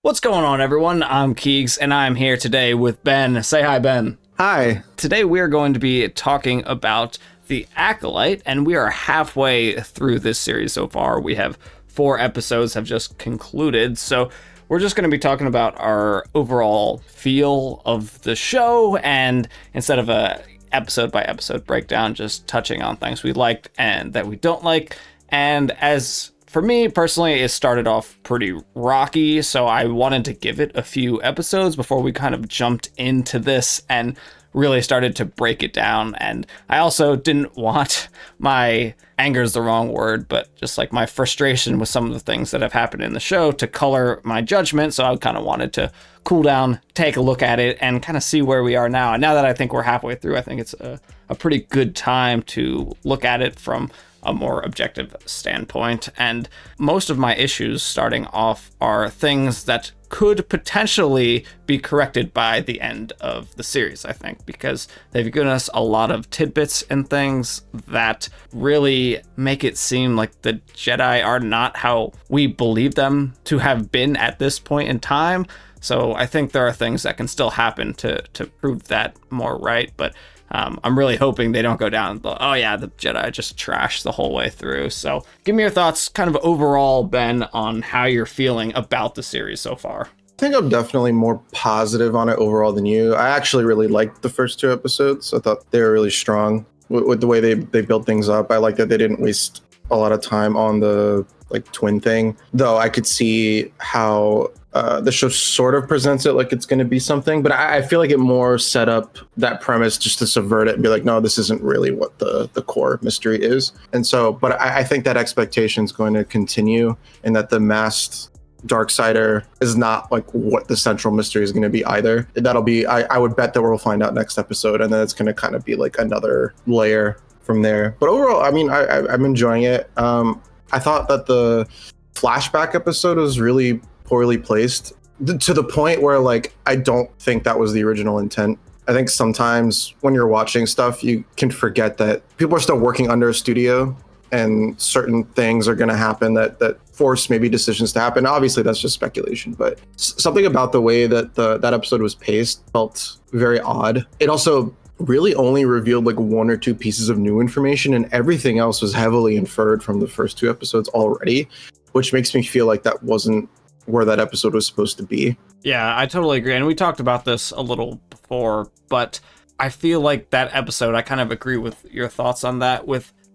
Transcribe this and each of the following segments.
What's going on, everyone? I'm Keegs, and I'm here today with Ben. Say hi, Ben. Hi. Today we are going to be talking about the Acolyte, and we are halfway through this series so far. We have 4 episodes have just concluded, so we're just going to be talking about our overall feel of the show, and instead of a episode by episode breakdown, just touching on things we liked and that we don't like. And as for me personally, it started off pretty rocky, so I wanted to give it a few episodes before we kind of jumped into this and really started to break it down. And I also didn't want my anger is the wrong word, but just like my frustration with some of the things that have happened in the show to color my judgment. So I kind of wanted to cool down, take a look at it, and kind of see where we are now. And now that I think we're halfway through, I think it's a pretty good time to look at it from a more objective standpoint. And most of my issues starting off are things that could potentially be corrected by the end of the series, I think, because they've given us a lot of tidbits and things that really make it seem like the Jedi are not how we believe them to have been at this point in time. So I think there are things that can still happen to prove that more right, but I'm really hoping they don't go down the Jedi just trashed the whole way through. So give me your thoughts kind of overall, Ben, on how you're feeling about the series so far. I think I'm definitely more positive on it overall than you. I actually really liked the first 2 episodes. I thought they were really strong with the way they built things up. I like that they didn't waste a lot of time on the twin thing, though I could see how the show sort of presents it like it's going to be something, but I feel like it more set up that premise just to subvert it and be like, no, this isn't really what the core mystery is. And so, but I think that expectation is going to continue, and that the masked Darksider is not like what the central mystery is going to be either. That'll be, I would bet that we'll find out next episode, and then it's going to kind of be like another layer from there. But overall, I mean, I'm enjoying it. I thought that the flashback episode was really poorly placed to the point where I don't think that was the original intent. I think sometimes when you're watching stuff, you can forget that people are still working under a studio, and certain things are going to happen that force maybe decisions to happen. Obviously, that's just speculation, but something about the way that that episode was paced felt very odd. It also really only revealed 1 or 2 pieces of new information, and everything else was heavily inferred from the first 2 episodes already, which makes me feel like that wasn't where that episode was supposed to be. Yeah, I totally agree. And we talked about this a little before, but I feel like that episode, I kind of agree with your thoughts on that.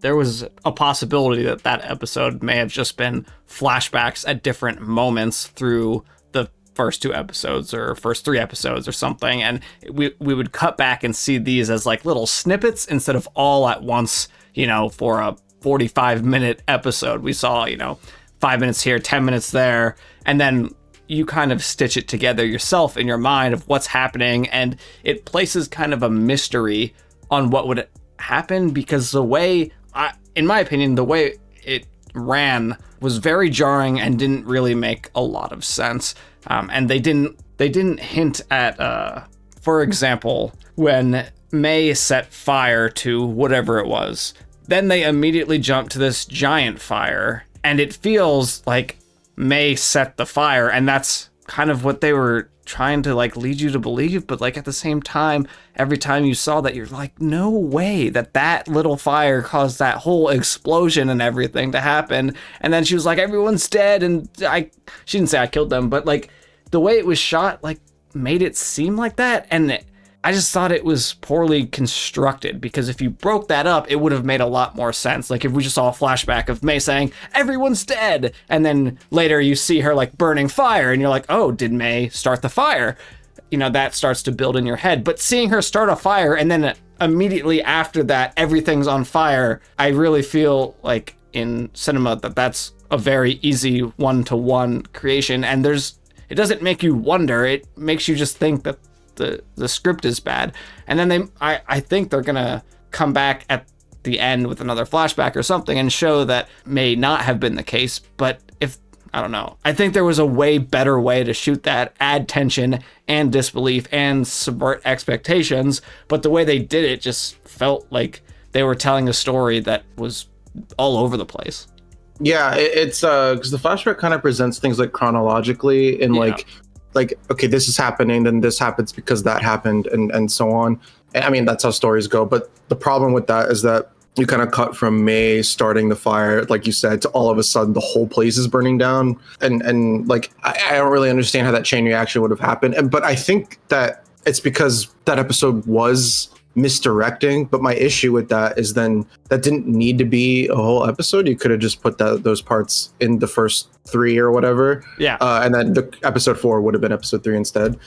There was a possibility that that episode may have just been flashbacks at different moments through the first 2 episodes or first 3 episodes or something. And we would cut back and see these as little snippets instead of all at once, for a 45-minute episode. We saw, 5 minutes here, 10 minutes there, and then you kind of stitch it together yourself in your mind of what's happening, and it places kind of a mystery on what would happen, because the way, in my opinion, the way it ran was very jarring and didn't really make a lot of sense. And they didn't hint at, for example, when May set fire to whatever it was, then they immediately jump to this giant fire. And it feels like May set the fire, and that's kind of what they were trying to lead you to believe. But at the same time, every time you saw that, you're like, no way that little fire caused that whole explosion and everything to happen. And then she was like, everyone's dead, and she didn't say I killed them, but the way it was shot made it seem like that. And I just thought it was poorly constructed, because if you broke that up, it would have made a lot more sense. If we just saw a flashback of May saying, everyone's dead, and then later you see her burning fire, and you're like, oh, did May start the fire? That starts to build in your head. But seeing her start a fire, and then immediately after that, everything's on fire, I really feel like in cinema that's a very easy one-to-one creation, and it doesn't make you wonder, it makes you just think that the script is bad. And then I think they're gonna come back at the end with another flashback or something and show that may not have been the case. But I don't know, I think there was a way better way to shoot that, add tension and disbelief and subvert expectations, but the way they did it just felt like they were telling a story that was all over the place. Yeah, it's because the flashback kind of presents things like chronologically in like okay, this is happening, then this happens because that happened, and so on. I mean, that's how stories go. But the problem with that is that you kind of cut from May starting the fire, like you said, to all of a sudden the whole place is burning down, and like I don't really understand how that chain reaction would have happened. But I think that it's because that episode was misdirecting. But my issue with that is then that didn't need to be a whole episode. You could have just put those parts in the first 3 or whatever. Yeah. And then the episode 4 would have been episode 3 instead.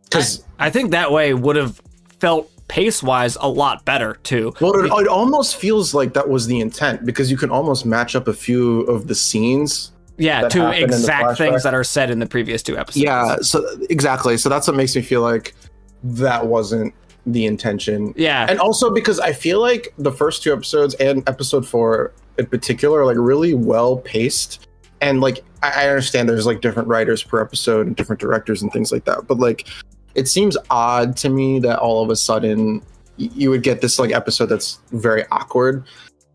Because I think that way would have felt pace-wise a lot better too. Well, it almost feels like that was the intent, because you can almost match up a few of the scenes. Yeah, to exact things that are said in the previous 2 episodes. Yeah, so exactly. So that's what makes me feel like that wasn't the intention. Yeah. And also because I feel like the first 2 episodes and episode 4 in particular are like really well paced. And like I understand there's like different writers per episode and different directors and things like that. But like it seems odd to me that all of a sudden you would get this like episode that's very awkward.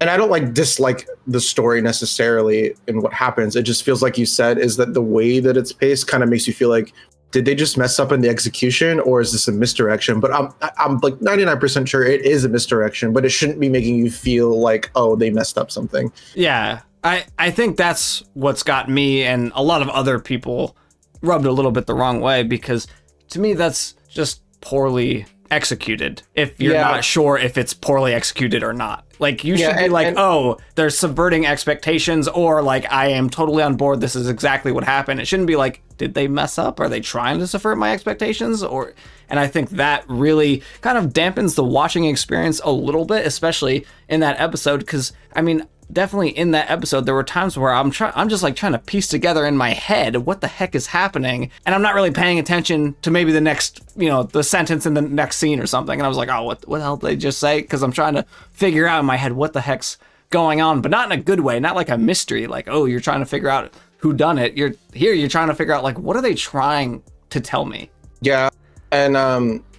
And I don't like dislike the story necessarily in what happens. It just feels like you said is that the way that it's paced kind of makes you feel like, did they just mess up in the execution, or is this a misdirection? But I'm like 99% sure it is a misdirection, but it shouldn't be making you feel like, oh, they messed up something. Yeah, I think that's what's got me and a lot of other people rubbed a little bit the wrong way, because to me that's just poorly executed if you're not sure if it's poorly executed or not. Like you should be like, oh, they're subverting expectations, or like, I am totally on board, this is exactly what happened. It shouldn't be like, did they mess up? Are they trying to subvert my expectations? And I think that really kind of dampens the watching experience a little bit, especially in that episode, because I mean, definitely in that episode there were times where I'm just like trying to piece together in my head what the heck is happening, and I'm not really paying attention to maybe the next, the sentence in the next scene or something, and I was like, oh, what the hell did they just say? Because I'm trying to figure out in my head what the heck's going on, but not in a good way, not like a mystery, like, oh, you're trying to figure out who done it. You're trying to figure out like, what are they trying to tell me? Yeah. And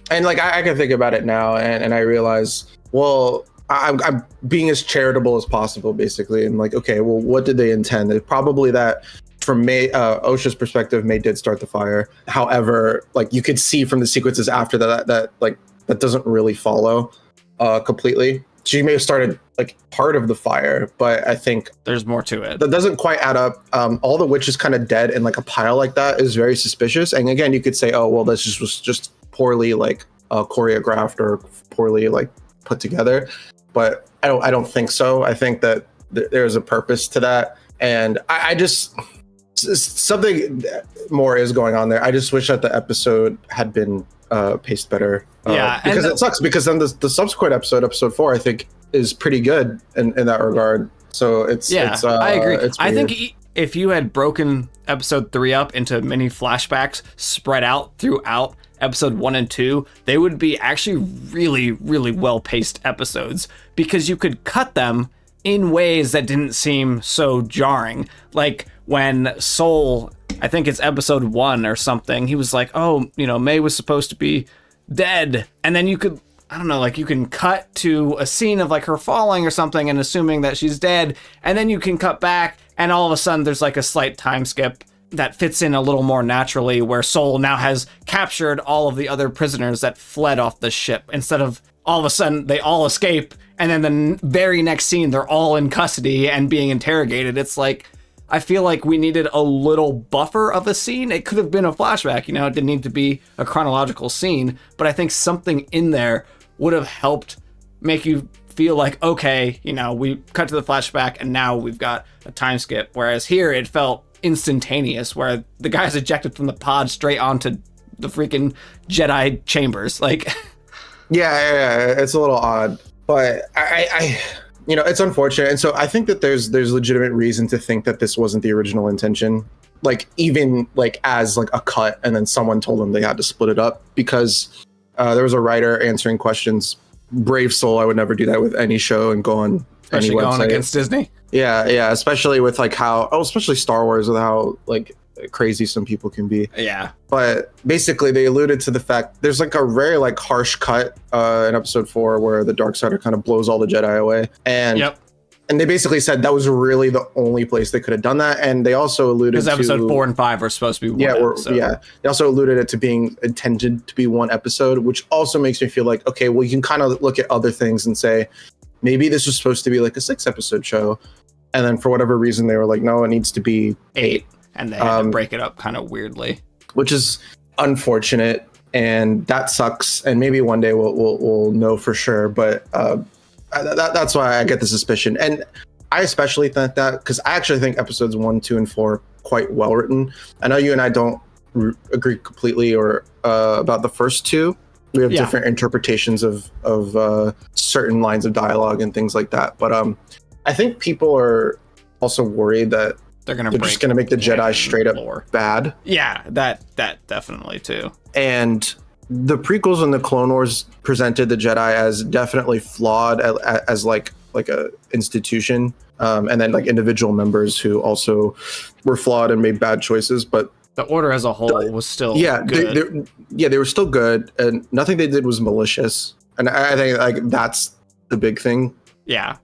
like I can think about it now, and I realize, well, I'm being as charitable as possible, basically, and like, okay, well, what did they intend? It's probably that from May, Osha's perspective, May did start the fire. However, like you could see from the sequences after that like that doesn't really follow completely. She may have started like part of the fire, but I think there's more to it. That doesn't quite add up. All the witches kind of dead in like a pile like that is very suspicious. And again, you could say, oh, well, this was just poorly like choreographed or poorly like put together. But I don't think so. I think that there's a purpose to that. And I just, something more is going on there. I just wish that the episode had been paced better. Because it sucks, because then the subsequent episode 4, I think is pretty good in that regard. So it's I agree. I think if you had broken episode 3 up into mini flashbacks spread out throughout episode 1 and 2, they would be actually really, really well-paced episodes, because you could cut them in ways that didn't seem so jarring. Like when Soul, I think it's episode 1 or something, he was like, oh, May was supposed to be dead. And then you could, I don't know, like you can cut to a scene of like her falling or something and assuming that she's dead. And then you can cut back and all of a sudden there's like a slight time skip that fits in a little more naturally, where Soul now has captured all of the other prisoners that fled off the ship, instead of all of a sudden they all escape and then the very next scene they're all in custody and being interrogated. It's like, I feel like we needed a little buffer of a scene. It could have been a flashback, it didn't need to be a chronological scene, but I think something in there would have helped make you feel like, okay, we cut to the flashback and now we've got a time skip. Whereas here it felt instantaneous, where the guy's ejected from the pod straight onto the freaking Jedi chambers. Like, yeah, it's a little odd, but I it's unfortunate. And so I think that there's legitimate reason to think that this wasn't the original intention. Like even like as like a cut, and then someone told them they had to split it up, because there was a writer answering questions. Brave soul, I would never do that with any show and go on any website. Going against Disney. Yeah, especially with like especially Star Wars, with how like crazy some people can be. Yeah. But basically they alluded to the fact there's like a very like harsh cut in episode 4 where the Darksider kind of blows all the Jedi away. And And they basically said that was really the only place they could have done that. And they also alluded to... Because episode 4 and 5 are supposed to be one episode. Yeah. They also alluded it to being intended to be one episode, which also makes me feel like, okay, well, you can kind of look at other things and say, maybe this was supposed to be like a 6-episode show. And then for whatever reason, they were like, no, it needs to be 8. And they had to break it up kind of weirdly. Which is unfortunate. And that sucks. And maybe one day we'll know for sure. But that's why I get the suspicion. And I especially think that because I actually think episodes 1, 2, and 4 are quite well written. I know you and I don't agree completely or about the first 2. We have different interpretations of certain lines of dialogue and things like that. But I think people are also worried that they're just going to make the Jedi straight up bad. Yeah, that definitely too. And the prequels and the Clone Wars presented the Jedi as definitely flawed as like a institution, and then like individual members who also were flawed and made bad choices. But the Order as a whole was still good. They were still good, and nothing they did was malicious. And I think like that's the big thing. Yeah.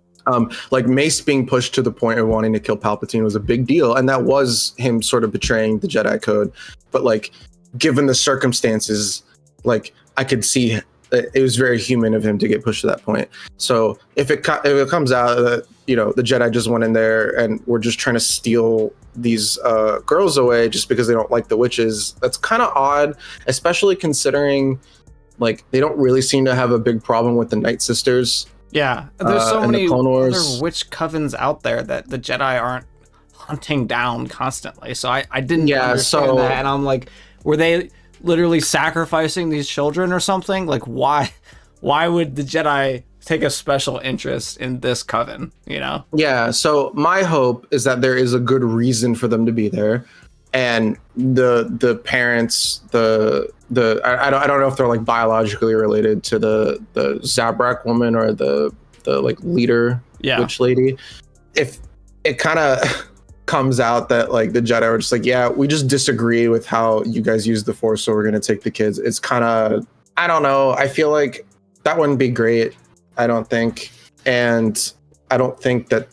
Like Mace being pushed to the point of wanting to kill Palpatine was a big deal, and that was him sort of betraying the Jedi Code. But like, given the circumstances, like I could see it was very human of him to get pushed to that point. So if it comes out that the Jedi just went in there and were just trying to steal these girls away just because they don't like the witches, that's kind of odd, especially considering like they don't really seem to have a big problem with the Night Sisters. Yeah, there's so many other witch covens out there that the Jedi aren't hunting down constantly. So I didn't understand that, and I'm like, were they literally sacrificing these children or something? Like, why would the Jedi take a special interest in this coven? Yeah. So my hope is that there is a good reason for them to be there, and the parents, I don't know if they're like biologically related to the Zabrak woman or the like leader witch lady. If it kind of comes out that like the Jedi are just like, yeah, we just disagree with how you guys use the Force, so we're gonna take the kids. It's kind of, I don't know. I feel like that wouldn't be great. I don't think, and I don't think that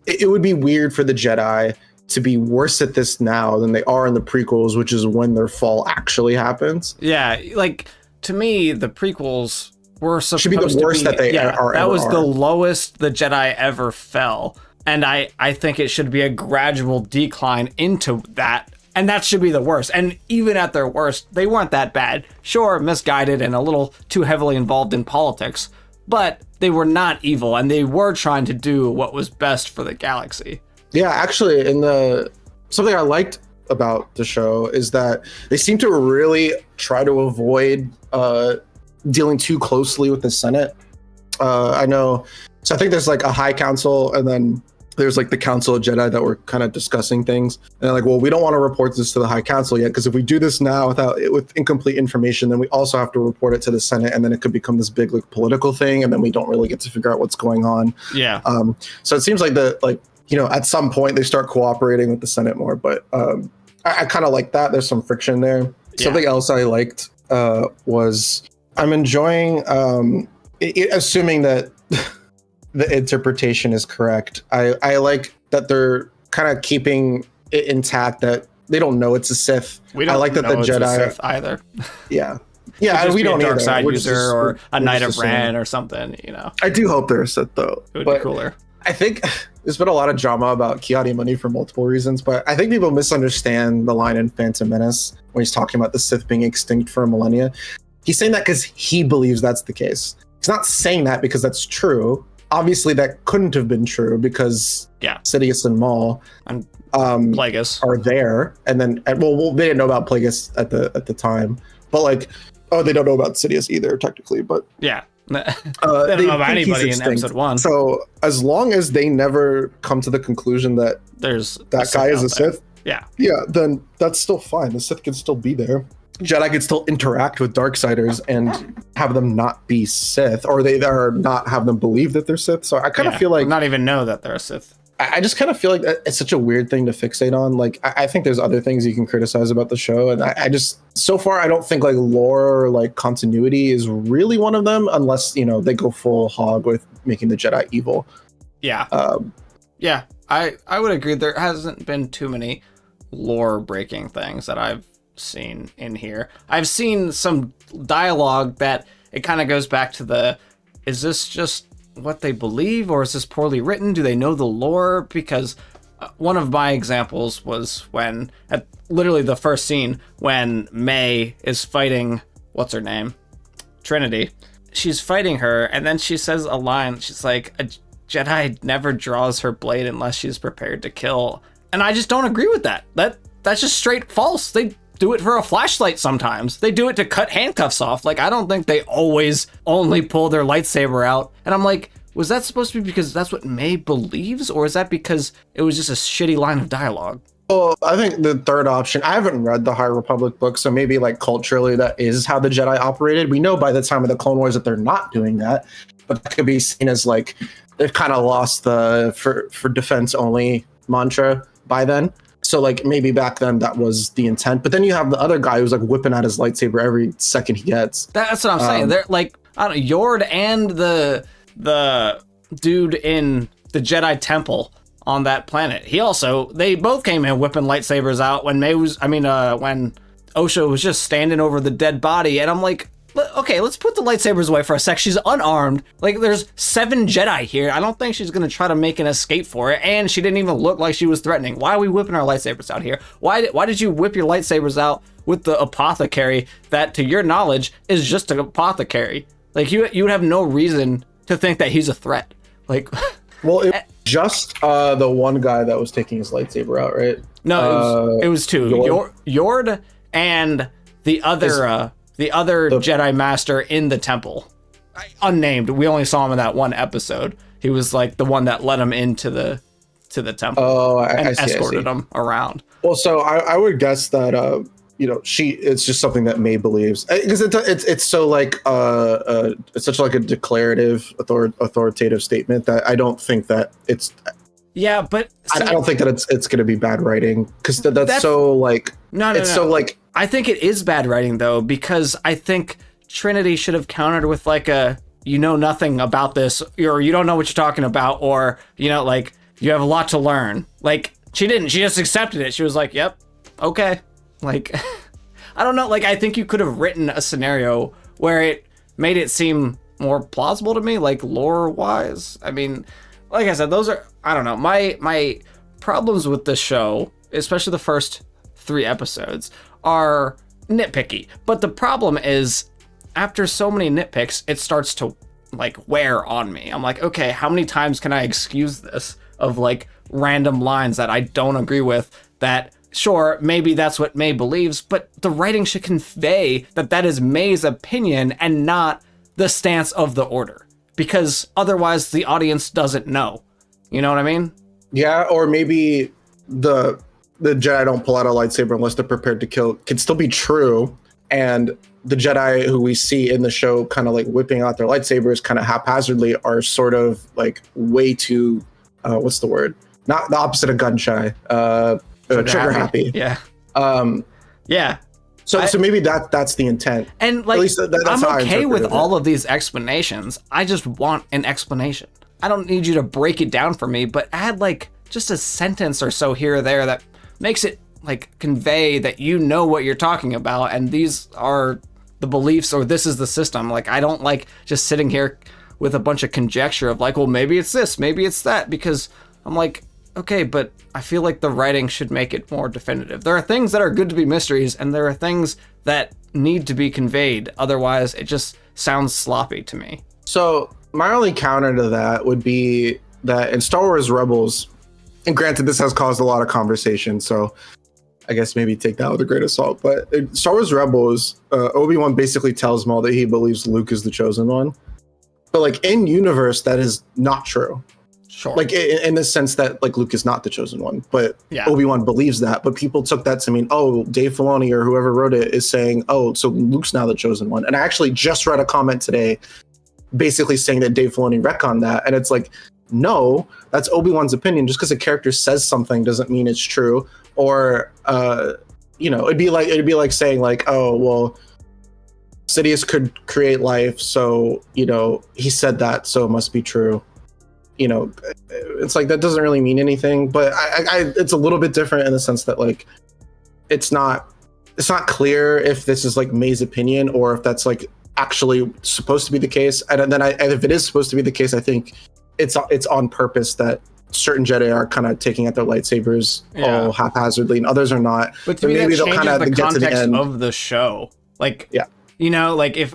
it would be weird for the Jedi to be worse at this now than they are in the prequels, which is when their fall actually happens. Yeah, like to me, the prequels were supposed should be the worst to be, that they are. That was the lowest the Jedi ever fell, and I think it should be a gradual decline into that, and that should be the worst. And even at their worst, they weren't that bad. Sure, misguided and a little too heavily involved in politics, but they were not evil, and they were trying to do what was best for the galaxy. Yeah, actually, something I liked about the show is that they seem to really try to avoid dealing too closely with the Senate. I know, so I think there's like a High Council, and then there's like the Council of Jedi that were kind of discussing things. And they're like, well, we don't want to report this to the High Council yet, because if we do this now with incomplete information, then we also have to report it to the Senate, and then it could become this big like political thing, and then we don't really get to figure out what's going on. Yeah. So it seems like at some point they start cooperating with the Senate more, but I kind of like that. There's some friction there. Yeah. Something else I liked was I'm enjoying, assuming that the interpretation is correct. I like that they're kind of keeping it intact, that they don't know it's a Sith. I like that the Jedi a Sith either. Yeah. Yeah, we don't a dark side either. user or a Knight of Ren or something, I do hope they're a Sith though. It would be cooler. I think there's been a lot of drama about Ki-Adi-Mundi for multiple reasons, but I think people misunderstand the line in Phantom Menace when he's talking about the Sith being extinct for a millennia. He's saying that because he believes that's the case. He's not saying that because that's true. Obviously, that couldn't have been true because Sidious and Maul and Plagueis are there, and then they didn't know about Plagueis at the time, but they don't know about Sidious either technically, but yeah. They don't know about anybody in episode 1. So as long as they never come to the conclusion that that guy is a Sith, then that's still fine. The Sith can still be there. Jedi can still interact with Darksiders and have them not be Sith, or they are not have them believe that they're Sith. So I kind of feel like not even know that they're a Sith. I just kind of feel like it's such a weird thing to fixate on. Like, I think there's other things you can criticize about the show. And I just, so far, I don't think like lore or like continuity is really one of them, unless, they go full hog with making the Jedi evil. Yeah. Um, Yeah, I would agree. There hasn't been too many lore breaking things that I've seen in here. I've seen some dialogue that it kind of goes back to is this just what they believe, or is this poorly written? Do they know the lore? Because one of my examples was when, at literally the first scene, when May is fighting, what's her name? Trinity. She's fighting her, and then she says a line. She's like, a Jedi never draws her blade unless she's prepared to kill. And I just don't agree with that. That's just straight false. They do it for a flashlight sometimes. They do it to cut handcuffs off. Like, I don't think they always only pull their lightsaber out. And I'm like, was that supposed to be because that's what May believes? Or is that because it was just a shitty line of dialogue? Well, I think the third option, I haven't read the High Republic book, so maybe like culturally that is how the Jedi operated. We know by the time of the Clone Wars that they're not doing that, but that could be seen as like they've kind of lost the for defense only mantra by then. So like maybe back then that was the intent. But then you have the other guy who's like whipping out his lightsaber every second he gets. That's what I'm saying. They're like, I don't know, Yord and the dude in the Jedi Temple on that planet. They both came in whipping lightsabers out when when Osha was just standing over the dead body. And I'm like, okay, let's put the lightsabers away for a sec. She's unarmed. Like, there's 7 Jedi here. I don't think she's going to try to make an escape for it. And she didn't even look like she was threatening. Why are we whipping our lightsabers out here? Why did you whip your lightsabers out with the apothecary that, to your knowledge, is just an apothecary? Like, you would have no reason to think that he's a threat. Like, well, it was just the one guy that was taking his lightsaber out, right? No, it was 2. Yord and the other Jedi Master in the temple. Unnamed. We only saw him in that one episode. He was like the one that led him into the temple. Oh, I see, escorted him around. Well, so I would guess that it's just something that May believes, because it's so like it's such like a declarative authoritative statement that I don't think that it's. Yeah, but see, I don't think that it's going to be bad writing, because that's so like no. So like I think it is bad writing though, because I think Trinity should have countered with like you know nothing about this, or you don't know what you're talking about, or like you have a lot to learn. Like she didn't. She just accepted it. She was like, "Yep, okay." Like I don't know. Like I think you could have written a scenario where it made it seem more plausible to me, like lore wise. I mean, like I said, those are, I don't know. My problems with the show, especially the first 3 episodes, are nitpicky. But the problem is, after so many nitpicks, it starts to like wear on me. I'm like, okay, how many times can I excuse this of like random lines that I don't agree with? That sure, maybe that's what May believes, but the writing should convey that that is May's opinion and not the stance of the Order, because otherwise the audience doesn't know. You know what I mean? Yeah, or maybe the Jedi don't pull out a lightsaber unless they're prepared to kill could still be true, and the Jedi who we see in the show kind of like whipping out their lightsabers kind of haphazardly are sort of like way too what's the word? Not the opposite of gun shy. Trigger happy. Yeah. Yeah. So maybe that's the intent. And like, at least that's I'm okay with all of these explanations. I just want an explanation. I don't need you to break it down for me, but add like just a sentence or so here or there that makes it like convey that you know what you're talking about, and these are the beliefs, or this is the system. Like, I don't like just sitting here with a bunch of conjecture of like, well, maybe it's this, maybe it's that, because I'm like, okay, but I feel like the writing should make it more definitive. There are things that are good to be mysteries, and there are things that need to be conveyed. Otherwise, it just sounds sloppy to me. So my only counter to that would be that in Star Wars Rebels, and granted, this has caused a lot of conversation, so I guess maybe take that with a grain of salt, but in Star Wars Rebels, Obi-Wan basically tells Maul that he believes Luke is the chosen one. But like in universe, that is not true. Sure. Like in the sense that like Luke is not the chosen one, but yeah. Obi-Wan believes that. But people took that to mean, oh, Dave Filoni or whoever wrote it is saying, oh, so Luke's now the chosen one. And I actually just read a comment today basically saying that Dave Filoni retconned that. And it's like, no, that's Obi-Wan's opinion. Just because a character says something doesn't mean it's true. Or it'd be like saying like, oh, well, Sidious could create life, so he said that, so it must be true. you know, it's like that doesn't really mean anything. But it's a little bit different in the sense that like it's not clear if this is like May's opinion or if that's like actually supposed to be the case. And then if it is supposed to be the case, I think it's on purpose that certain Jedi are kind of taking out their lightsabers all haphazardly and others are not. But to me, maybe that they'll kind of changes the get to the context end of the show. Like, yeah, you know, like if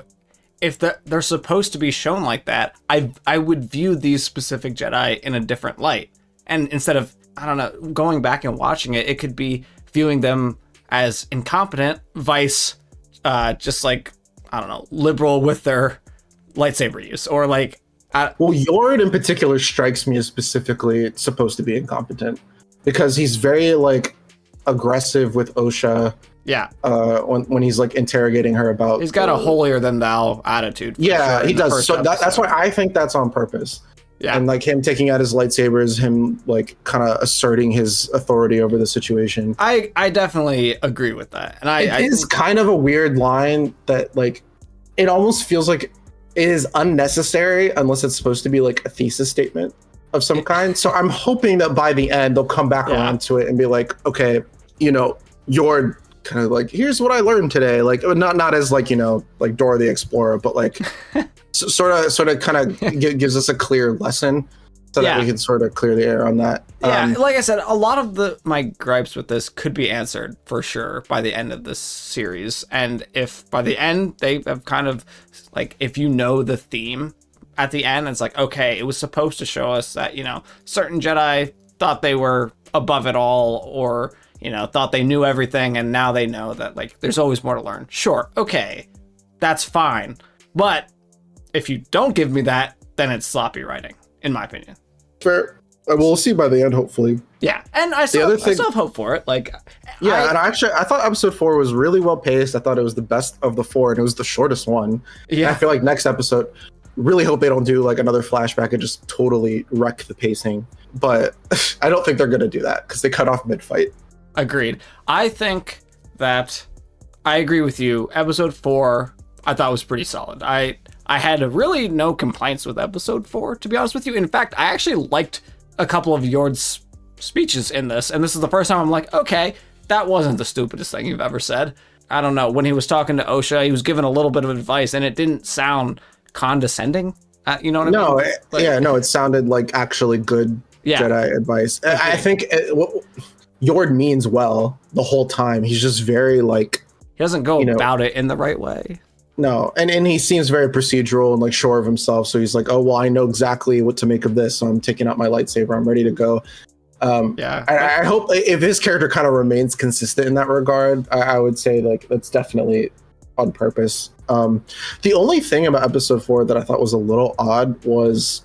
they're supposed to be shown like that, I would view these specific Jedi in a different light. And instead of, I don't know, going back and watching it, it could be viewing them as incompetent, vice, just like, I don't know, liberal with their lightsaber use, or like. Well, Yord in particular strikes me as specifically supposed to be incompetent because he's very like aggressive with Osha. Yeah. When he's like interrogating her about. He's got a holier than thou attitude. Yeah, he does. So that's why I think that's on purpose. Yeah. And like him taking out his lightsabers, him like kind of asserting his authority over the situation. I definitely agree with that. And it is kind of a weird line that like it almost feels like it is unnecessary unless it's supposed to be like a thesis statement of some kind. So I'm hoping that by the end they'll come back around to it and be like, okay, you know, you're kind of like, here's what I learned today. Like not as like, you know, like Dora the Explorer, but like sort of kind of gives us a clear lesson so that we can sort of clear the air on that. Yeah, like I said, a lot of my gripes with this could be answered for sure by the end of this series. And if by the end they have kind of like, if you know the theme at the end, it's like, okay, it was supposed to show us that, you know, certain Jedi thought they were above it all, or, you know, thought they knew everything, and now they know that like there's always more to learn. Sure, okay, that's fine. But if you don't give me that, then it's sloppy writing, in my opinion. Fair. We'll see by the end, hopefully. Yeah, and I still have hope for it. Like, yeah, and I thought episode 4 was really well paced. I thought it was the best of the 4, and it was the shortest one. Yeah, and I feel like next episode, really hope they don't do like another flashback and just totally wreck the pacing. But I don't think they're gonna do that because they cut off mid-fight. Agreed. I think that I agree with you. Episode 4, I thought was pretty solid. I had really no complaints with episode 4, to be honest with you. In fact, I actually liked a couple of Yord's speeches in this, and this is the first time I'm like, okay, that wasn't the stupidest thing you've ever said. I don't know, when he was talking to Osha, he was giving a little bit of advice, and it didn't sound condescending. You know what I mean? No, it sounded like actually good Jedi advice. Okay. I think Yord means well the whole time. He's just very like... He doesn't go about it in the right way. No, and he seems very procedural and like sure of himself. So he's like, oh, well, I know exactly what to make of this. So I'm taking out my lightsaber. I'm ready to go. I hope if his character kind of remains consistent in that regard, I would say like that's definitely on purpose. The only thing about episode 4 that I thought was a little odd was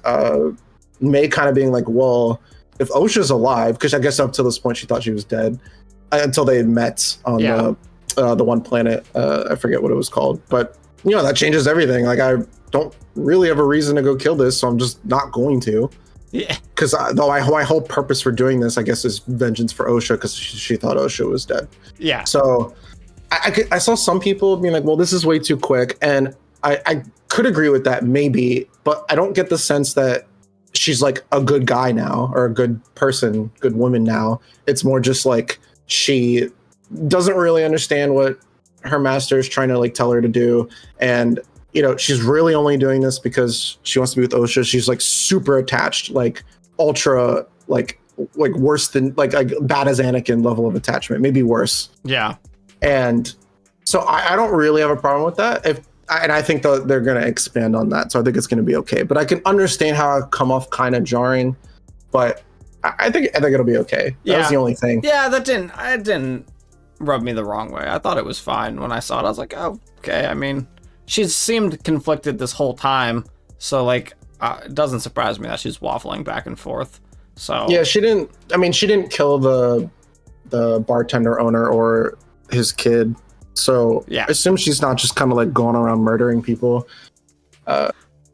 May kind of being like, well, if Osha's alive, because I guess up to this point she thought she was dead until they met on the one planet. I forget what it was called, but you know, that changes everything. Like I don't really have a reason to go kill this, so I'm just not going to. Yeah. Because my whole purpose for doing this, I guess, is vengeance for Osha because she thought Osha was dead. Yeah. So I saw some people being like, well, this is way too quick. And I could agree with that maybe, but I don't get the sense that she's like a good guy now or a good person, good woman now. It's more just like she doesn't really understand what her master is trying to like tell her to do. And, you know, she's really only doing this because she wants to be with Osha. She's like super attached, like ultra, like worse than like bad as Anakin level of attachment, maybe worse. Yeah. And so I don't really have a problem with that. And I think they're going to expand on that. So I think it's going to be okay, but I can understand how it come off kind of jarring, but I think it'll be okay. That was the only thing. Yeah. It didn't rub me the wrong way. I thought it was fine when I saw it. I was like, oh, okay. I mean, she seemed conflicted this whole time. So like, it doesn't surprise me that she's waffling back and forth. So yeah, she didn't kill the bartender owner or his kid. So yeah, I assume she's not just kind of like going around murdering people.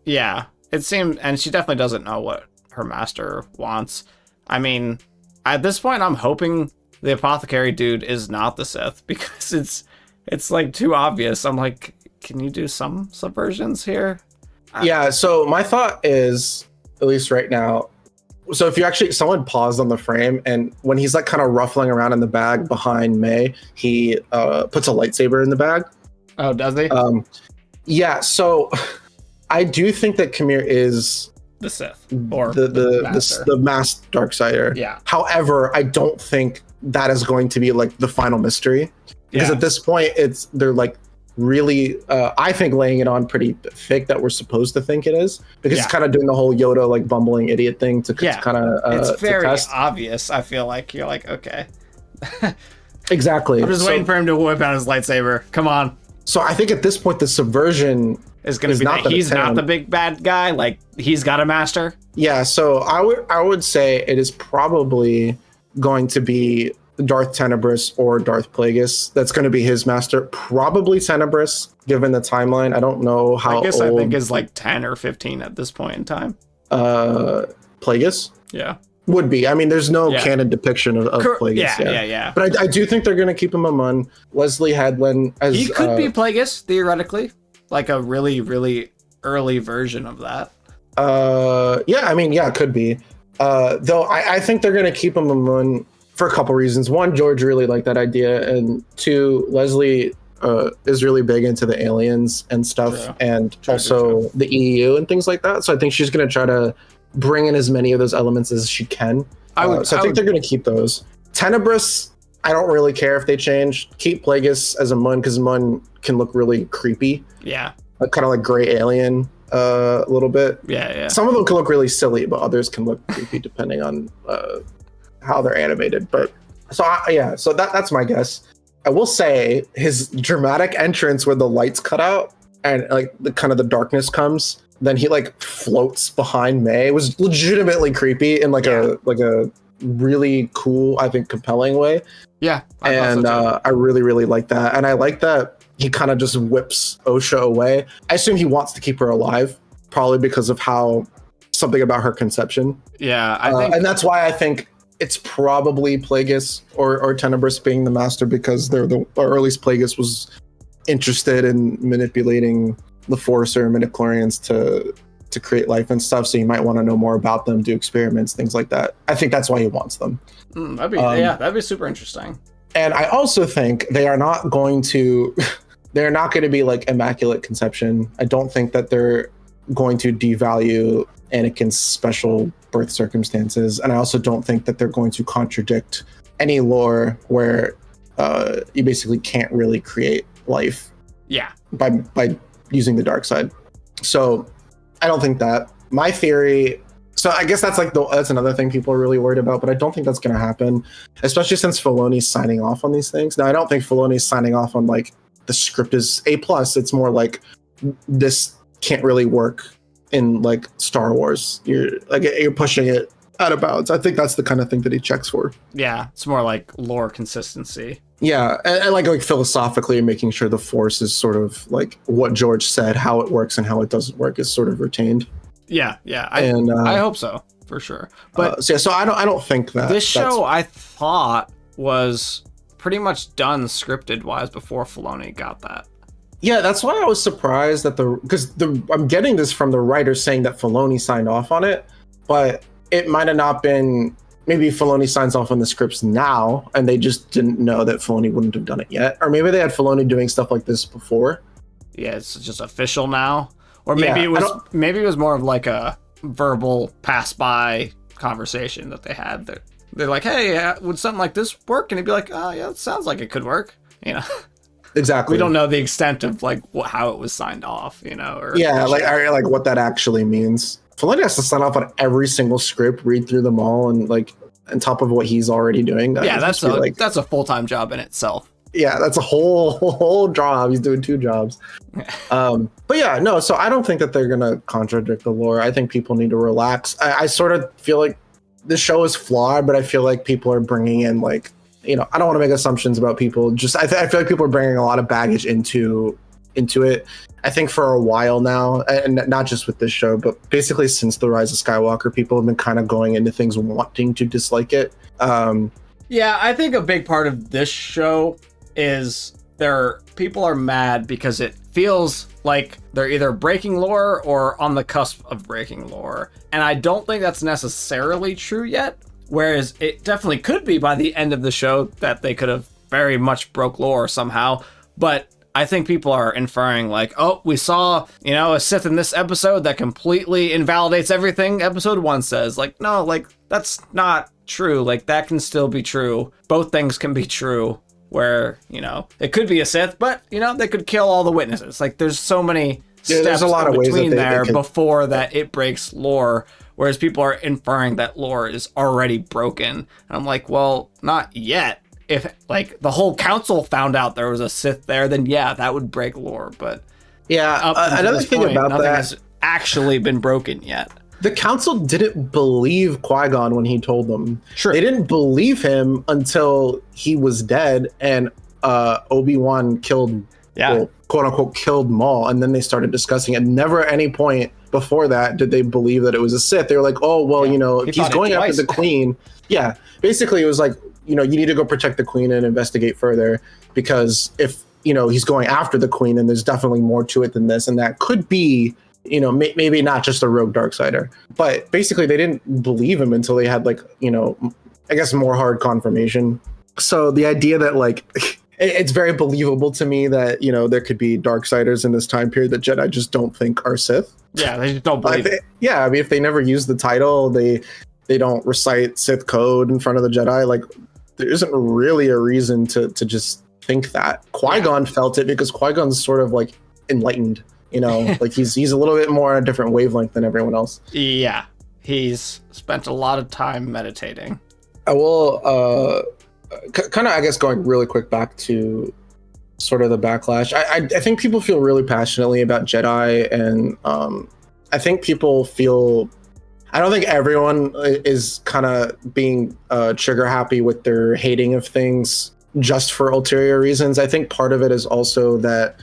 Yeah, it seemed, and she definitely doesn't know what her master wants. I mean, at this point, I'm hoping the apothecary dude is not the Sith because it's like too obvious. I'm like, can you do some subversions here? Yeah. So my thought is at least right now. So if you actually, someone paused on the frame, and when he's like kind of ruffling around in the bag behind May, he puts a lightsaber in the bag. Oh, does he? Yeah. So I do think that Kamir is The Sith or the masked Darksider. Yeah. However, I don't think that is going to be like the final mystery, because at this point they're like really I think laying it on pretty thick that we're supposed to think it is, because it's kind of doing the whole Yoda like bumbling idiot thing to kind of it's very obvious. I feel like you're like, okay. Exactly. I'm just waiting for him to whip out his lightsaber. Come on. So I think at this point the subversion is going to be that he's not the big bad guy, like he's got a master. Yeah, so I would say it is probably going to be Darth Tenebrous or Darth Plagueis that's going to be his master. Probably Tenebrous, given the timeline. I don't know how Plagueis, old. I think, is like 10 or 15 at this point in time. Plagueis? Yeah. Would be. I mean, there's no canon depiction of Plagueis. Yeah. But I do think they're going to keep him a Mun. Leslie Headland as he could be Plagueis, theoretically. Like a really, really early version of that. It could be. Though I think they're going to keep him a Mun for a couple reasons. One, George really liked that idea, and two, Leslie is really big into the aliens and stuff, and also the EU and things like that. So I think she's going to try to bring in as many of those elements as she can. I think they're going to keep those. Tenebrous, I don't really care if they change. Keep Plagueis as a Mun, because Mun can look really creepy. Yeah. Kind of like gray alien a little bit. Yeah. Some of them can look really silly, but others can look creepy depending on how they're animated. But so that's my guess. I will say his dramatic entrance where the lights cut out and like the kind of the darkness comes, then he like floats behind May. It was legitimately creepy in like a really cool, I think, compelling way. Yeah. I really, really like that. And I like that he kind of just whips Osha away. I assume he wants to keep her alive, probably because of something about her conception. Yeah, I think, and that's why I think it's probably Plagueis or Tenebrous being the master, because or at least Plagueis was interested in manipulating the Force or midichlorians to create life and stuff. So you might want to know more about them, do experiments, things like that. I think that's why he wants them. That'd be super interesting. And I also think they are not going to be like Immaculate Conception. I don't think that they're going to devalue Anakin's special birth circumstances. And I also don't think that they're going to contradict any lore where you basically can't really create life by using the dark side. So I don't think that. My theory, so I guess that's another thing people are really worried about, but I don't think that's going to happen, especially since Filoni's signing off on these things. Now, I don't think Filoni's signing off on like the script is A+. It's more like this can't really work in like Star Wars. You're pushing it out of bounds. I think that's the kind of thing that he checks for. Yeah, it's more like lore consistency. Yeah, and like philosophically making sure the Force is sort of like what George said, how it works and how it doesn't work is sort of retained. Yeah. I hope so, for sure. But so I don't think that this show I thought was pretty much done scripted wise before Filoni got that. Yeah, that's why I was surprised that I'm getting this from the writer saying that Filoni signed off on it, but it might have not been. Maybe Filoni signs off on the scripts now, and they just didn't know that Filoni wouldn't have done it yet, or maybe they had Filoni doing stuff like this before. Yeah, it's just official now, or maybe it was more of like a verbal pass by conversation that they had. They're like, "Hey, would something like this work?" And he'd be like, "Oh yeah, it sounds like it could work." You know. Exactly. We don't know the extent of like how it was signed off, you know. Or like what that actually means. Filoni has to sign off on every single script, read through them all, and like on top of what he's already doing. That's a full-time job in itself. Yeah, that's a whole job. He's doing 2 jobs. But yeah, no. So I don't think that they're gonna contradict the lore. I think people need to relax. I sort of feel like the show is flawed, but I feel like people are bringing in like, you know, I don't want to make assumptions about people. Just I feel like people are bringing a lot of baggage into it. I think for a while now, and not just with this show, but basically since The Rise of Skywalker, people have been kind of going into things wanting to dislike it. Yeah, I think a big part of this show is people are mad because it feels like they're either breaking lore or on the cusp of breaking lore. And I don't think that's necessarily true yet. Whereas it definitely could be by the end of the show that they could have very much broke lore somehow. But I think people are inferring like, oh, we saw, a Sith in this episode that completely invalidates everything episode 1 says. Like, no, like, that's not true. Like, that can still be true. Both things can be true. Where, it could be a Sith, but, they could kill all the witnesses. Like, there's so many steps a lot of ways between that they could... before that it breaks lore. Whereas people are inferring that lore is already broken. And I'm like, well, not yet. If, like, the whole council found out there was a Sith there, then yeah, that would break lore. But yeah, another thing about nothing that has actually been broken yet. The council didn't believe Qui-Gon when he told them. Sure. They didn't believe him until he was dead and Obi-Wan killed, quote unquote, killed Maul. And then they started discussing it. Never at any point before that did they believe that it was a Sith. They were like, oh, well, if he's going after the Queen. Yeah. Basically, it was like, you need to go protect the Queen and investigate further, because if, he's going after the Queen, and there's definitely more to it than this. And that could be, maybe not just a rogue Darksider, but basically they didn't believe him until they had like, I guess more hard confirmation. So the idea that like, it's very believable to me that, there could be Darksiders in this time period that Jedi just don't think are Sith. Yeah, they just don't believe it. Yeah, I mean, if they never use the title, they don't recite Sith code in front of the Jedi, like there isn't really a reason to just think that. Qui-Gon felt it because Qui-Gon's sort of like enlightened, like he's a little bit more on a different wavelength than everyone else. Yeah, he's spent a lot of time meditating. I will kind of, I guess, going really quick back to sort of the backlash. I think people feel really passionately about Jedi, and I think people feel, I don't think everyone is kind of being trigger happy with their hating of things just for ulterior reasons. I think part of it is also that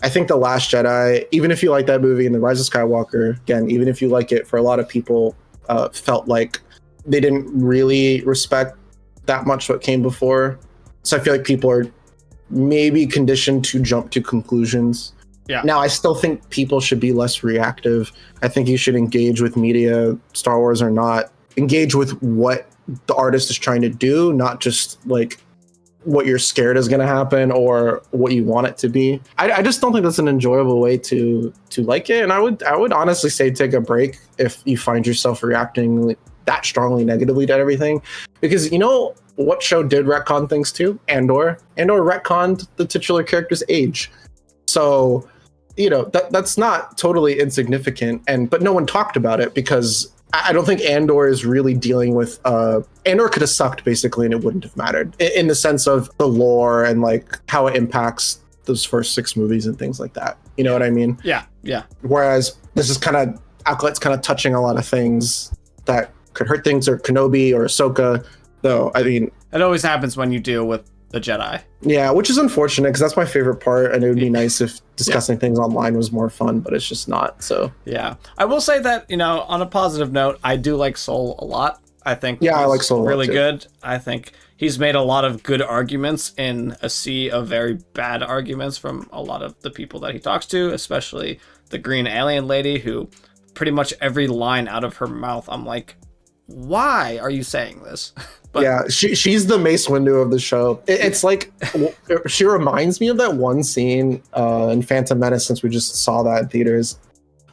I think The Last Jedi, even if you like that movie and The Rise of Skywalker, again, even if you like it, for a lot of people felt like they didn't really respect that much what came before. So I feel like people are maybe conditioned to jump to conclusions. Yeah. Now, I still think people should be less reactive. I think you should engage with media, Star Wars or not. Engage with what the artist is trying to do, not just like what you're scared is going to happen or what you want it to be. I just don't think that's an enjoyable way to like it. And I would honestly say take a break if you find yourself reacting that strongly negatively to everything. Because what show did retcon things too? Andor retconned the titular character's age. So, that's not totally insignificant. But no one talked about it because I don't think Andor is really dealing with Andor could have sucked basically and it wouldn't have mattered in the sense of the lore and like how it impacts those first 6 movies and things like that. You know what I mean? Yeah. Whereas this is kind of, Acolyte's kind of touching a lot of things that could hurt things, or Kenobi or Ahsoka, though. I mean, it always happens when you deal with the Jedi. Yeah, which is unfortunate because that's my favorite part, and it would be nice if discussing things online was more fun, but it's just not. So yeah, I will say that on a positive note, I do like Soul a lot. I think I like Soul really good. I think he's made a lot of good arguments in a sea of very bad arguments from a lot of the people that he talks to, especially the green alien lady, who pretty much every line out of her mouth, I'm like, why are you saying this? But yeah, she's the Mace Windu of the show. It's like, she reminds me of that one scene in Phantom Menace, since we just saw that in theaters,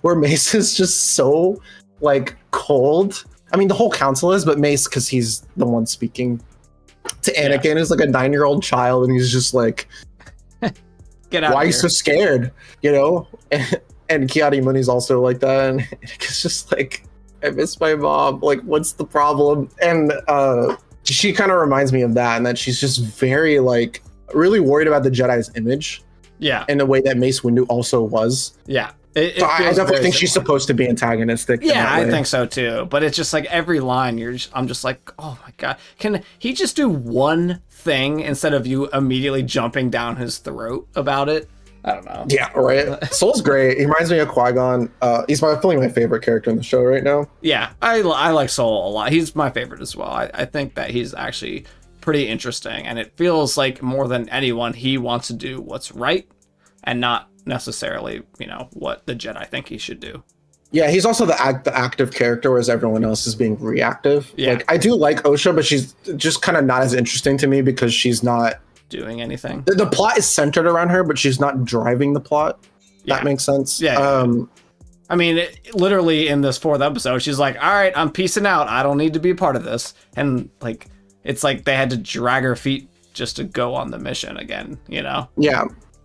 where Mace is just so like cold. I mean, the whole council is, but Mace, because he's the one speaking to Anakin, is like a 9-year-old child, and he's just like, get out! Why are you so scared? And Kiadi Muni's also like that, and it's just like, I miss my mom. Like, what's the problem? And she kind of reminds me of that, and that she's just very like really worried about the Jedi's image. Yeah. In the way that Mace Windu also was. Yeah. So I definitely think she's supposed to be antagonistic. Yeah, I think so too. But it's just like every line, I'm just like, oh my God, can he just do one thing instead of you immediately jumping down his throat about it? I don't know. Yeah, right. Soul's great. He reminds me of Qui-Gon. He's probably my favorite character in the show right now. Yeah, I like Soul a lot. He's my favorite as well. I think that he's actually pretty interesting, and it feels like more than anyone, he wants to do what's right and not necessarily, what the Jedi think he should do. Yeah, he's also the active character, whereas everyone else is being reactive. Yeah. Like, I do like Osha, but she's just kind of not as interesting to me because she's not doing anything. The plot is centered around her, but she's not driving the plot. Yeah. That makes sense. Yeah. I mean, literally in this 4th episode, she's like, all right, I'm peacing out. I don't need to be a part of this. And like, it's like they had to drag her feet just to go on the mission again, Yeah.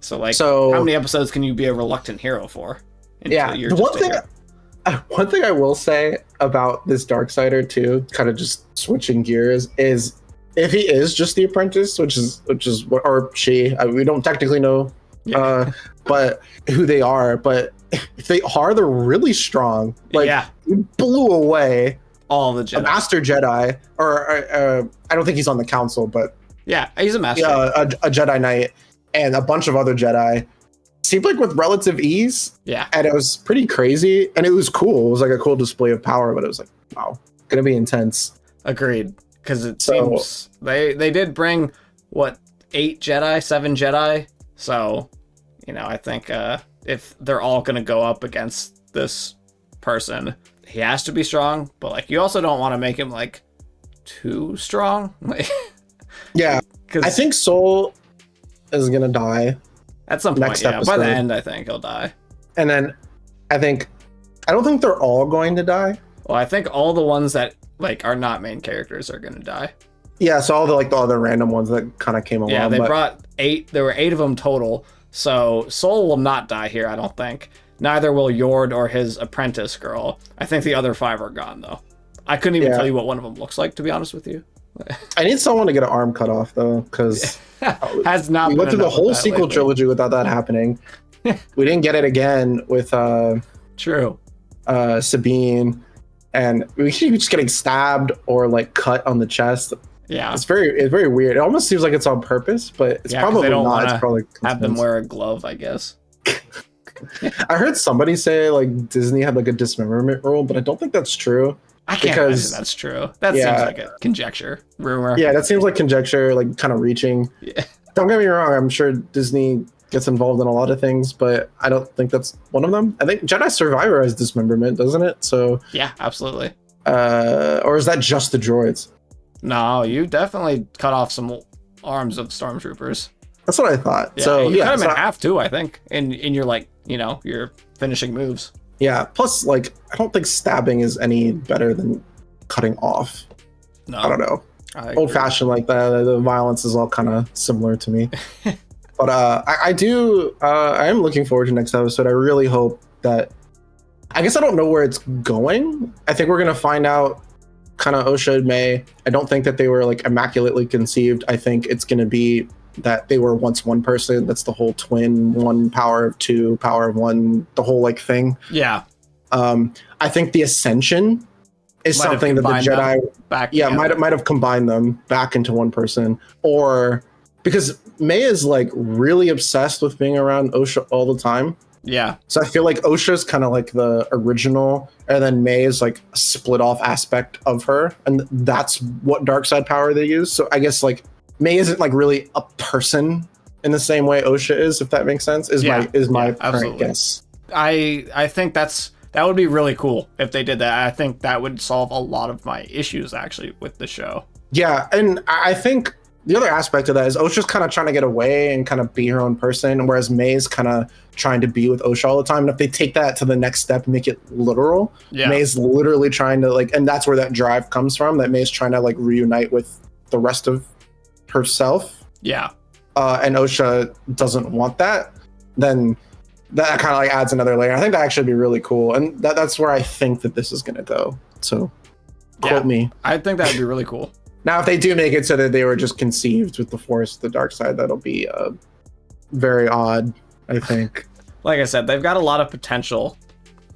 So how many episodes can you be a reluctant hero for? Yeah. One thing I will say about this Darksider too, kind of just switching gears, is if he is just the apprentice, which is what, or she, we don't technically know, but who they are. But if they are, they're really strong. Like, he blew away all the Jedi. A Master Jedi, or I don't think he's on the council, but yeah, he's a Master. Yeah, a Jedi Knight and a bunch of other Jedi. Seemed like with relative ease. Yeah. And it was pretty crazy. And it was cool. It was like a cool display of power, but it was like, wow, gonna be intense. Agreed. Because it seems they did bring, 8 Jedi, 7 Jedi. So, I think if they're all gonna go up against this person, he has to be strong, but like you also don't want to make him like too strong. Yeah. I think Soul is gonna die. At some point, by the end, I think he'll die. And then I don't think they're all going to die. Well, I think all the ones that like are not main characters are going to die. Yeah, so all the other random ones that kind of came along. Yeah, they brought 8. There were 8 of them total. So Soul will not die here, I don't think. Neither will Yord or his apprentice girl. I think the other 5 are gone though. I couldn't even tell you what one of them looks like, to be honest with you. I need someone to get an arm cut off though, because has not. We went through the whole sequel trilogy without that happening. We didn't get it again with Sabine, and we keep just getting stabbed or like cut on the chest. Yeah, it's very weird. It almost seems like it's on purpose, but it's probably not. It's probably have them wear a glove, I guess. I heard somebody say like Disney had like a dismemberment rule, but I don't think that's true. I can't imagine that's true. That seems like a conjecture, rumor. Yeah, that seems like conjecture, like kind of reaching. Yeah. Don't get me wrong, I'm sure Disney gets involved in a lot of things, but I don't think that's one of them. I think Jedi Survivor has dismemberment, doesn't it? So yeah, absolutely. Or is that just the droids? No, you definitely cut off some arms of stormtroopers. That's what I thought. Yeah, so you cut them in half too, I think, in your like your finishing moves. Yeah, plus, like, I don't think stabbing is any better than cutting off. No. I don't know. Old-fashioned like that, the violence is all kind of similar to me. But I am looking forward to next episode. I really hope that... I guess I don't know where it's going. I think we're going to find out kind of Osha and May. I don't think that they were, like, immaculately conceived. I think it's going to be that they were once one person. That's the whole twin, 1 power of 2, power of 1, the whole like thing. Yeah. I think the Ascension is something that the Jedi might have combined them back into one person, or because May is like really obsessed with being around Osha all the time. Yeah. So I feel like Osha's kind of like the original, and then May is like a split off aspect of her, and that's what dark side power they use. So I guess like May isn't like really a person in the same way Osha is, if that makes sense. Is my current guess. I think that would be really cool if they did that. I think that would solve a lot of my issues actually with the show. Yeah, and I think the other aspect of that is Osha's kind of trying to get away and kind of be her own person, whereas May's kind of trying to be with Osha all the time. And if they take that to the next step and make it literal, May's literally trying to like, and that's where that drive comes from, that May's trying to like reunite with the rest of herself. Yeah. And Osha doesn't want that, then that kind of like adds another layer. I think that actually be really cool. And that's where I think that this is going to go. So quote me. I think that would be really cool. Now, if they do make it so that they were just conceived with the Force, the dark side, that'll be very odd, I think. Like I said, they've got a lot of potential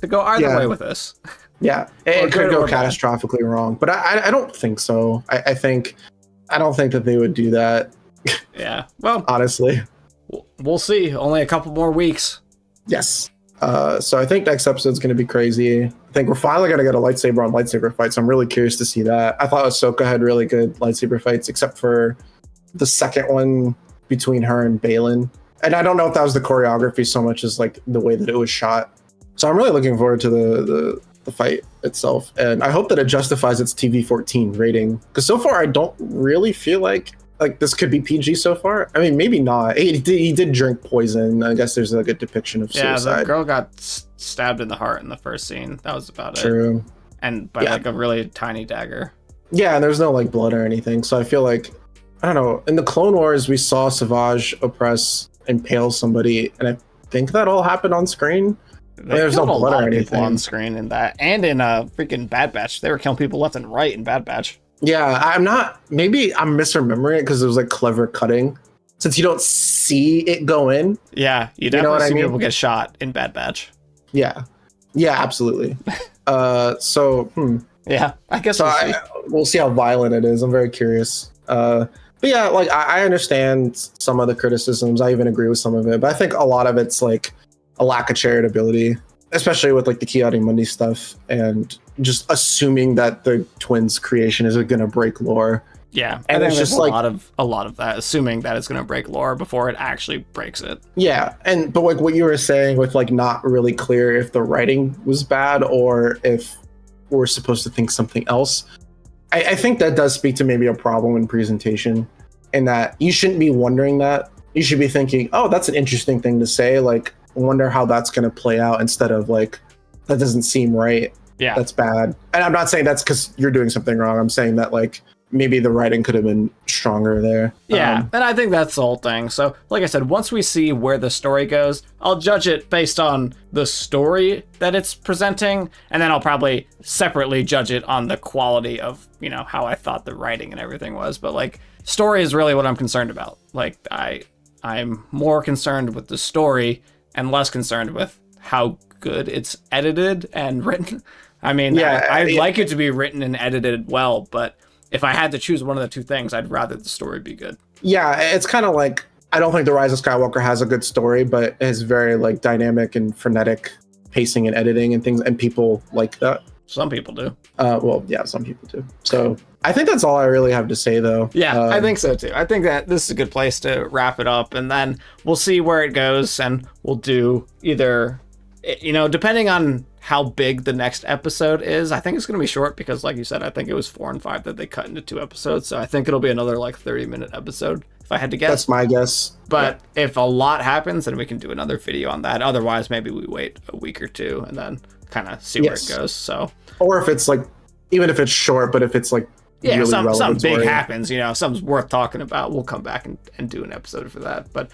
to go either way with this. Yeah, it could go catastrophically wrong, but I don't think so. I don't think that they would do that. Yeah, well, honestly, we'll see. Only a couple more weeks. Yes. So I think next episode's going to be crazy. I think we're finally going to get a lightsaber on lightsaber fight, so I'm really curious to see that. I thought Ahsoka had really good lightsaber fights, except for the second one between her and Balin. And I don't know if that was the choreography so much as like the way that it was shot. So I'm really looking forward to the fight itself. And I hope that it justifies its TV-14 rating. Because so far, I don't really feel like this could be PG so far. I mean, maybe not. He did drink poison. I guess there's like a depiction of suicide. Yeah, the girl got stabbed in the heart in the first scene. That was about it. True. And by like a really tiny dagger. Yeah, and there's no like blood or anything. So I feel like, I don't know. In the Clone Wars, we saw Savage oppress, impale somebody, and I think that all happened on screen. There's no blood or anything on screen in that, and in freaking Bad Batch, they were killing people left and right in Bad Batch. Yeah, maybe I'm misremembering it because it was like clever cutting, since you don't see it go in. Yeah, you definitely see people get shot in Bad Batch. Yeah, absolutely. Yeah, I guess we'll see how violent it is. I'm very curious. But yeah, like I understand some of the criticisms. I even agree with some of it, but I think a lot of it's like a lack of charitability, especially with like the Ki-Adi-Mundi stuff and just assuming that the twins' creation is going to break lore. Yeah, and it's just like a lot of that, assuming that it's going to break lore before it actually breaks it. Yeah, but like what you were saying with like not really clear if the writing was bad or if we're supposed to think something else. I think that does speak to maybe a problem in presentation, in that you shouldn't be wondering that. You should be thinking, oh, that's an interesting thing to say. Like, I wonder how that's going to play out, instead of like, that doesn't seem right. Yeah, that's bad. And I'm not saying that's because you're doing something wrong. I'm saying that like maybe the writing could have been stronger there. Yeah, and I think that's the whole thing. So, like I said, once we see where the story goes, I'll judge it based on the story that it's presenting, and then I'll probably separately judge it on the quality of, you know, how I thought the writing and everything was. But like, story is really what I'm concerned about. Like, I'm more concerned with the story and less concerned with how good it's edited and written. I mean, yeah, I'd like it to be written and edited well, but if I had to choose one of the two things, I'd rather the story be good. Yeah, it's kind of like, I don't think The Rise of Skywalker has a good story, but it's very like dynamic and frenetic pacing and editing and things, and people like that. Some people do. Well, yeah, some people do. So I think that's all I really have to say, though. Yeah, I think so too. I think that this is a good place to wrap it up, and then we'll see where it goes, and we'll do either, you know, depending on how big the next episode is. I think it's going to be short because, like you said, I think it was 4 and 5 that they cut into 2 episodes. So I think it'll be another like 30-minute episode, if I had to guess. That's my guess. But if a lot happens, then we can do another video on that. Otherwise, maybe we wait a week or 2 and then kind of see where it goes. So, or if it's like, even if it's short, but if it's like, yeah, really something big happens, you know, something's worth talking about, we'll come back and do an episode for that. But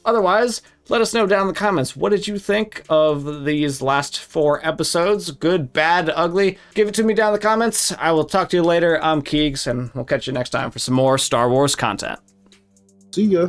otherwise, let us know down in the comments. What did you think of these last 4 episodes? Good, bad, ugly? Give it to me down in the comments. I will talk to you later. I'm Keegs, and we'll catch you next time for some more Star Wars content. See ya.